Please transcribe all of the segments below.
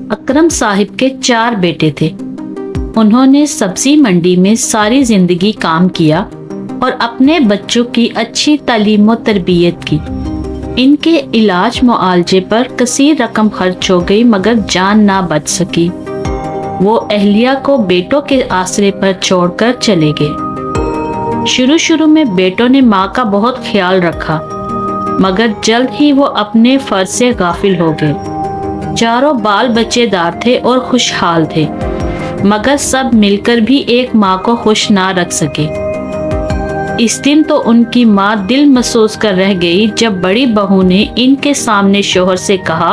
अकरम साहिब के 4 बेटे थे। उन्होंने सब्जी मंडी में सारी जिंदगी काम किया और अपने बच्चों की अच्छी तालीम और तरबियत की। इनके इलाज मुआलजे पर कसीर रकम खर्च हो गई मगर जान ना बच सकी। वो अहलिया को बेटों के आसरे पर छोड़कर चले गए। शुरू में बेटों ने माँ का बहुत ख्याल रखा मगर जल्द ही वो अपने फर्ज से गाफिल हो गए। चारों बाल बच्चेदार थे और खुशहाल थे मगर सब मिलकर भी एक माँ को खुश ना रख सके। इस दिन तो उनकी माँ दिल महसूस कर रह गई जब बड़ी बहू ने इनके सामने शोहर से कहा,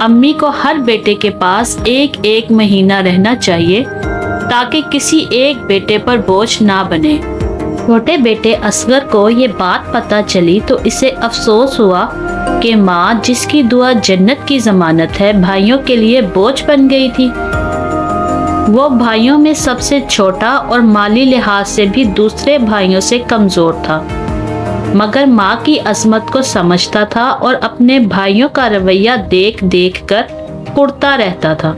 अम्मी को हर बेटे के पास 1-1 महीना रहना चाहिए ताकि किसी एक बेटे पर बोझ ना बने। छोटे बेटे असगर को ये बात पता चली तो इसे अफसोस हुआ कि माँ जिसकी दुआ जन्नत की जमानत है भाइयों के लिए बोझ बन गई थी। वो भाइयों में सबसे छोटा और माली लिहाज से भी दूसरे भाइयों से कमजोर था मगर माँ की अजमत को समझता था और अपने भाइयों का रवैया देख देख कर कुड़ता रहता था।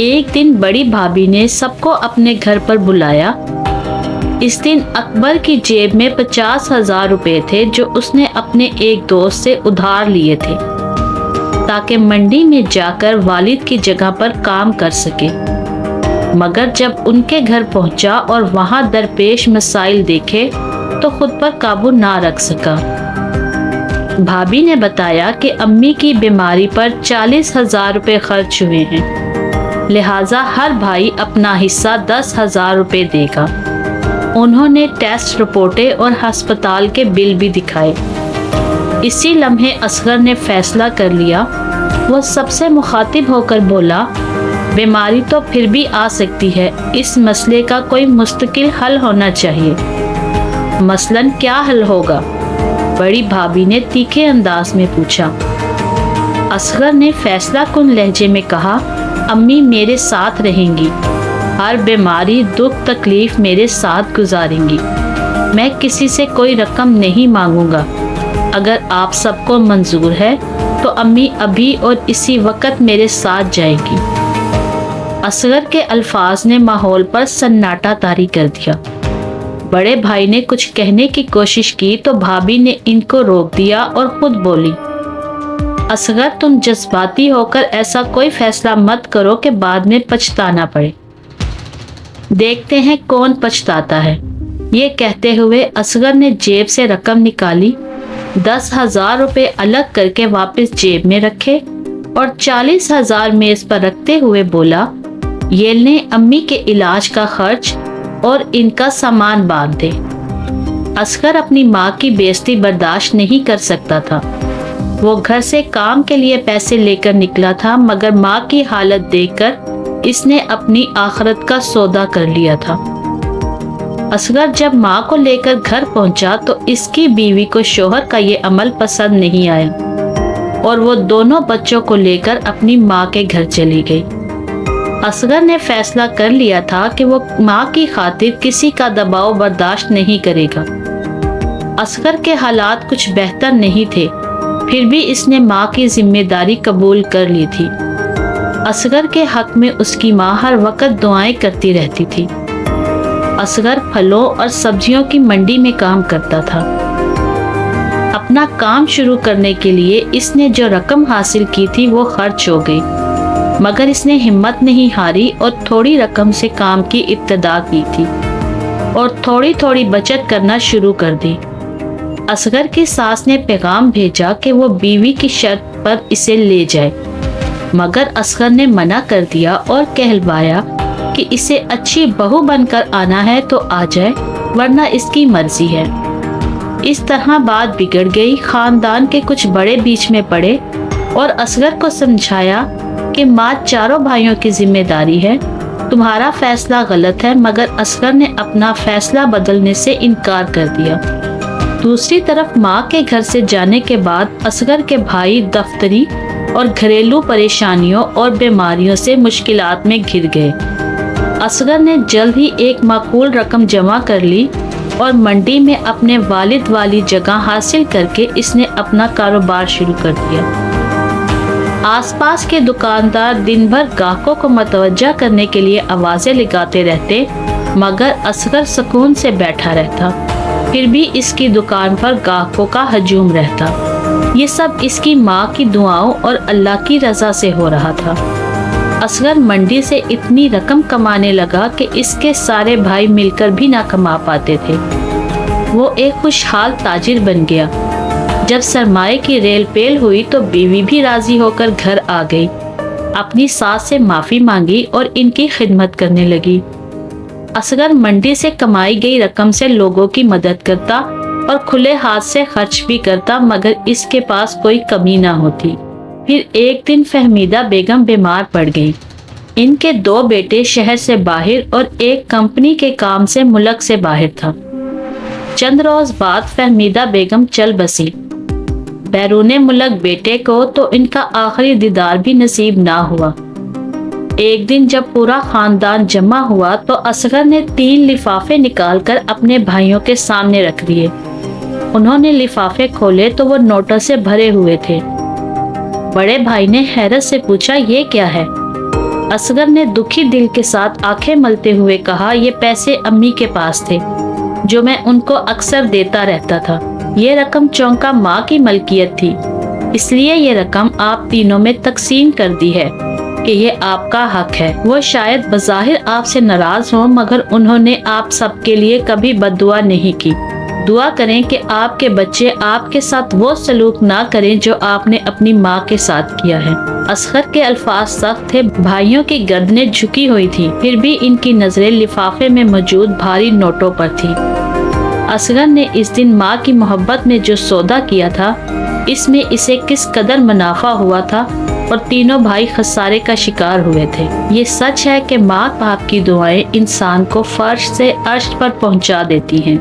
एक दिन बड़ी भाभी ने सबको अपने घर पर बुलाया। इस दिन अकबर की जेब में 50,000 रुपए थे जो उसने अपने एक दोस्त से उधार लिए थे ताकि मंडी में जाकर वालिद की जगह पर काम कर सके। मगर जब उनके घर पहुंचा और वहां दरपेश मसाइल देखे तो खुद पर काबू ना रख सका। भाभी ने बताया कि अम्मी की बीमारी पर 40,000 रुपए खर्च हुए हैं, लिहाजा हर भाई अपना हिस्सा 10,000 रुपए देगा। उन्होंने टेस्ट रिपोर्टें और अस्पताल के बिल भी दिखाए। इसी लम्हे असगर ने फैसला कर लिया। वो सबसे मुखातिब होकर बोला, बीमारी तो फिर भी आ सकती है, इस मसले का कोई मुस्तकिल हल होना चाहिए। मसलन क्या हल होगा? बड़ी भाभी ने तीखे अंदाज में पूछा। असगर ने फैसला कुन लहजे में कहा, अम्मी मेरे साथ रहेंगी, हर बीमारी दुख तकलीफ मेरे साथ गुजारेंगी। मैं किसी से कोई रकम नहीं मांगूंगा। अगर आप सबको मंजूर है तो अम्मी अभी और इसी वक्त मेरे साथ जाएगी। असगर के अल्फाज ने माहौल पर सन्नाटा तारी कर दिया। बड़े भाई ने कुछ कहने की कोशिश की तो भाभी ने इनको रोक दिया और खुद बोली, असगर तुम जज्बाती होकर ऐसा कोई फैसला मत करो कि बाद में पछताना पड़े। देखते हैं कौन पछताता है। ये कहते हुए असगर ने जेब से रकम निकाली, 10,000 रुपए अलग करके वापस जेब में रखे और 40,000 मेज पर रखते हुए बोला, ये ले अम्मी के इलाज का खर्च और इनका सामान बांध दे। असगर अपनी माँ की बेइज्जती बर्दाश्त नहीं कर सकता था। वो घर से काम के लिए पैसे लेकर निकला था मगर माँ की हालत देखकर इसने अपनी आखिरत का सौदा कर लिया था। असगर जब माँ को लेकर घर पहुंचा तो इसकी बीवी को शोहर का ये अमल पसंद नहीं आया और वो दोनों बच्चों को लेकर अपनी माँ के घर चली गई। असगर ने फैसला कर लिया था कि वो माँ की खातिर किसी का दबाव बर्दाश्त नहीं करेगा। असगर के हालात कुछ बेहतर नहीं थे, फिर भी इसने माँ की जिम्मेदारी कबूल कर ली थी। असगर के हक में उसकी माँ हर वक्त दुआएं करती रहती थी। असगर फलों और सब्जियों की मंडी में काम करता था। अपना काम शुरू करने के लिए इसने जो रकम हासिल की थी वो खर्च हो गई मगर इसने हिम्मत नहीं हारी और थोड़ी रकम से काम की इब्तिदा की थी और थोड़ी थोड़ी बचत करना शुरू कर दी। असगर की सास ने पैगाम भेजा कि वो बीवी की शर्त पर इसे ले जाए मगर असगर ने मना कर दिया और कहलवाया कि इसे अच्छी बहू बनकर आना है तो आ जाए वरना इसकी मर्जी है। इस तरह बात बिगड़ गई। खानदान के कुछ बड़े बीच में पड़े और असगर को समझाया कि माँ चारों भाइयों की जिम्मेदारी है, तुम्हारा फैसला गलत है मगर असगर ने अपना फैसला बदलने से इनकार कर दिया। दूसरी तरफ माँ के घर से जाने के बाद असगर के भाई दफ्तरी और घरेलू परेशानियों और बीमारियों से मुश्किलात में घिर गए। असगर ने जल्द ही एक माकूल रकम जमा कर ली और मंडी में अपने वालिद वाली जगह हासिल करके इसने अपना कारोबार शुरू कर दिया। आस पास के दुकानदार दिन भर ग्राहकों को मतवज्जा करने के लिए आवाजें लगाते रहते, मगर असगर सुकून से बैठा रहता। फिर भी इसकी दुकान पर ग्राहकों का हजूम रहता। ये सब इसकी माँ की दुआओं और अल्लाह की रजा से हो रहा था। असगर मंडी से इतनी रकम कमाने लगा कि इसके सारे भाई मिलकर भी ना कमा पाते थे। वो एक खुशहाल ताजिर बन गया। जब सरमाए की रेल पेल हुई तो बीवी भी राजी होकर घर आ गई। अपनी सास से माफी मांगी और इनकी खिदमत करने लगी। असगर मंडी से कमाई गई रकम से लोगों की मदद करता और खुले हाथ से खर्च भी करता, मगर इसके पास कोई कमी ना होती। फिर एक दिन फहमीदा बेगम बीमार पड़ गई। इनके 2 बेटे शहर से बाहर और एक कंपनी के काम से मुल्क से बाहर था। चंद रोज बाद फहमीदा बेगम चल बसी। बैरूने मुल्क बेटे को तो इनका आखिरी दीदार भी नसीब ना हुआ। एक दिन जब पूरा खानदान जमा हुआ तो असगर ने 3 लिफाफे निकालकर अपने भाइयों के सामने रख दिए। उन्होंने लिफाफे खोले तो वो नोटों से भरे हुए थे। बड़े भाई ने हैरत से पूछा, ये क्या है? असगर ने दुखी दिल के साथ आंखें मलते हुए कहा, ये पैसे अम्मी के पास थे जो मैं उनको अक्सर देता रहता था। ये रकम चौंका माँ की मलकियत थी, इसलिए ये रकम आप तीनों में तकसीम कर दी है कि ये आपका हक है। वो शायद बज़ाहिर आपसे नाराज हो, मगर उन्होंने आप सबके लिए कभी बद्दुआ नहीं की। दुआ करें कि आपके बच्चे आपके साथ वो सलूक ना करें जो आपने अपनी माँ के साथ किया है। असगर के अल्फाज सख्त थे, भाइयों की गर्दनें झुकी हुई थी, फिर भी इनकी नजरें लिफाफे में मौजूद भारी नोटों पर थी। असगर ने इस दिन माँ की मोहब्बत में जो सौदा किया था, इसमें इसे किस कदर मुनाफा हुआ था और तीनों भाई खसारे का शिकार हुए थे। ये सच है कि माँ बाप की दुआएं इंसान को फर्श से अर्श पर पहुँचा देती हैं।